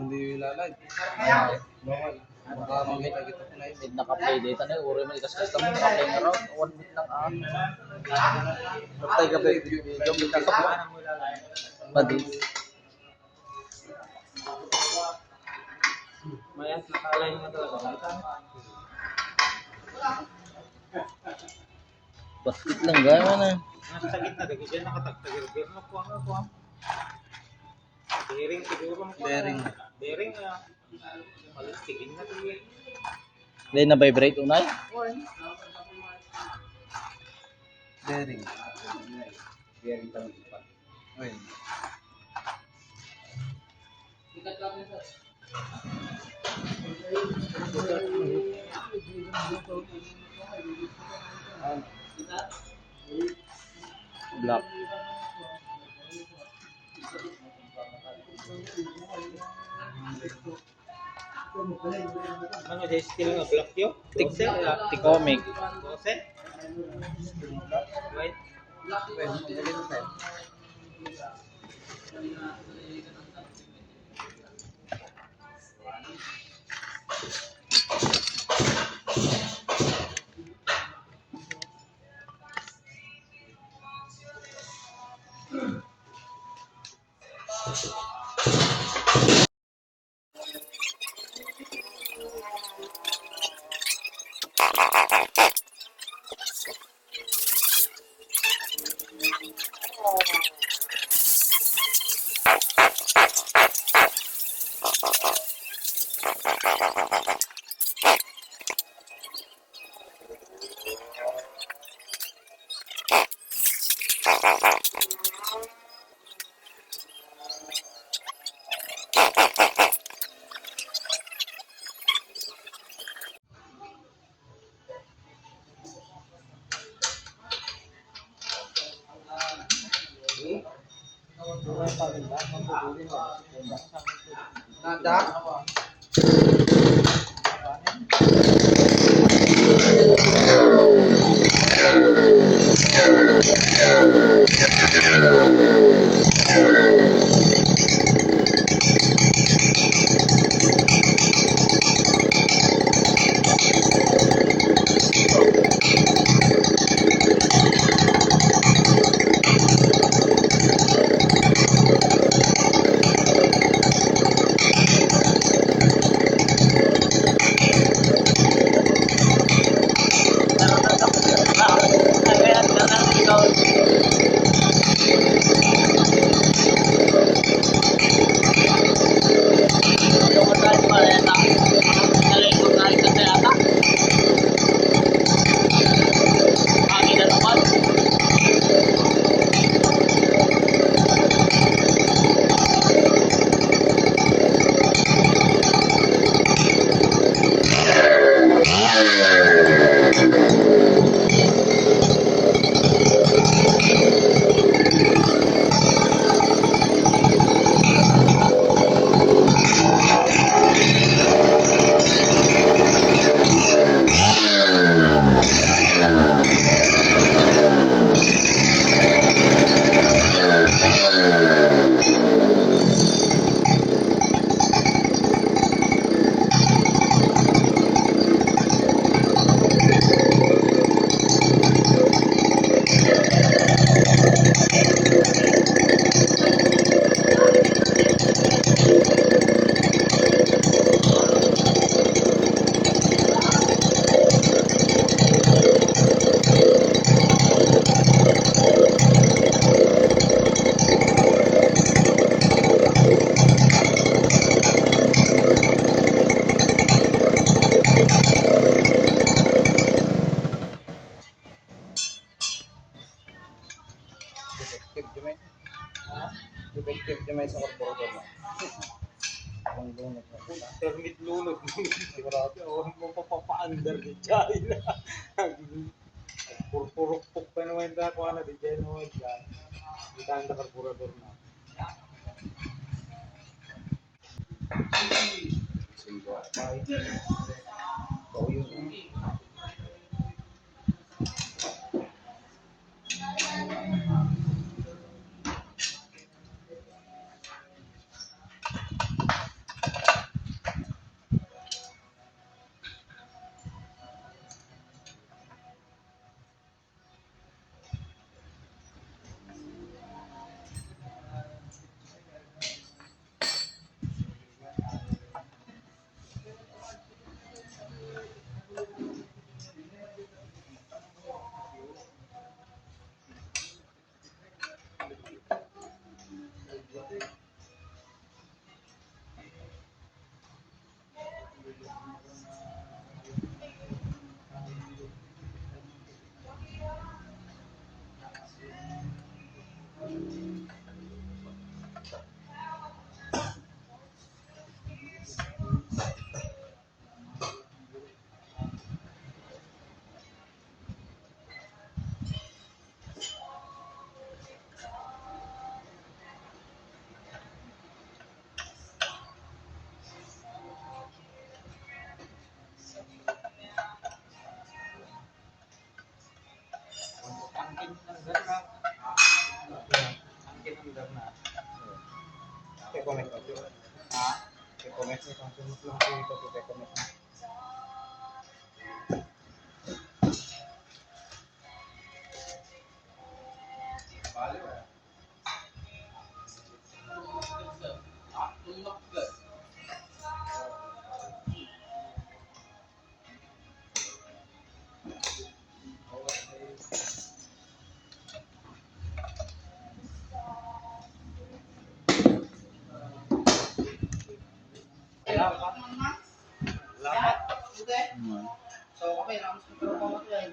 Hindi lalay. Bawal. Baka makita kita po na yun. Hindi naka-play data na. Uri mo ikas-kas kami. Naka-play na raw. 1 minute lang Matay ka ba yung video? May kakapla. Badi. Mayat, naka-align na talaga. Basket lang gano'n na. Nasa gitna, dagi dyan nakatagtagir-gir na po ang bearing siguro mo. Bearing na. Palistigin na ito. Hindi na-vibrate unay? Bearing. Bearing tanong ipan. Ayun. Black. Ano dyan still nga black yun? Tikomic. 12? Right? Nada. Effective jumay. Effective jumay sa karburador na. Ang lunod na. Permit lunod. Sigurado ako mo papapaandar di China. Purpurok pa naman na ako na di China mo dyan. Di tayo na karburador na. Sige, bye. Kau yun. Angkin ang darna. Angkin ang darna. Te-connect ako. Ha? Te-connect na kung sunod lang ko ito. Te-connect na. Salamat. So, okay lang. Pero kung ako yan.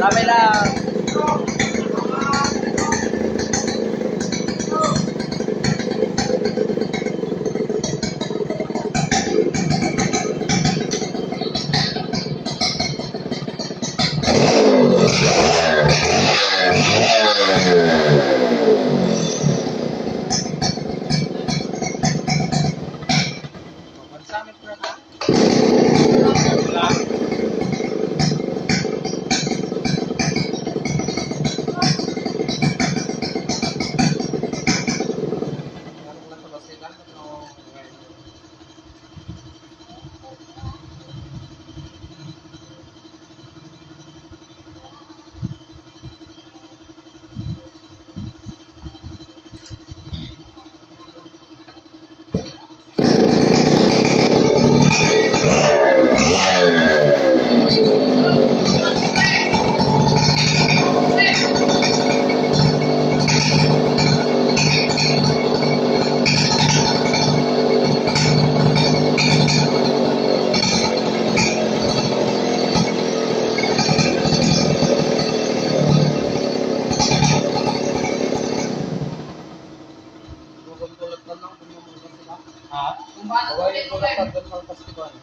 Dami lang. Magsamit na ka. kung tulad ka lang, kung mamulkan sila. Ha? Kung yung tulad ka, kung festival.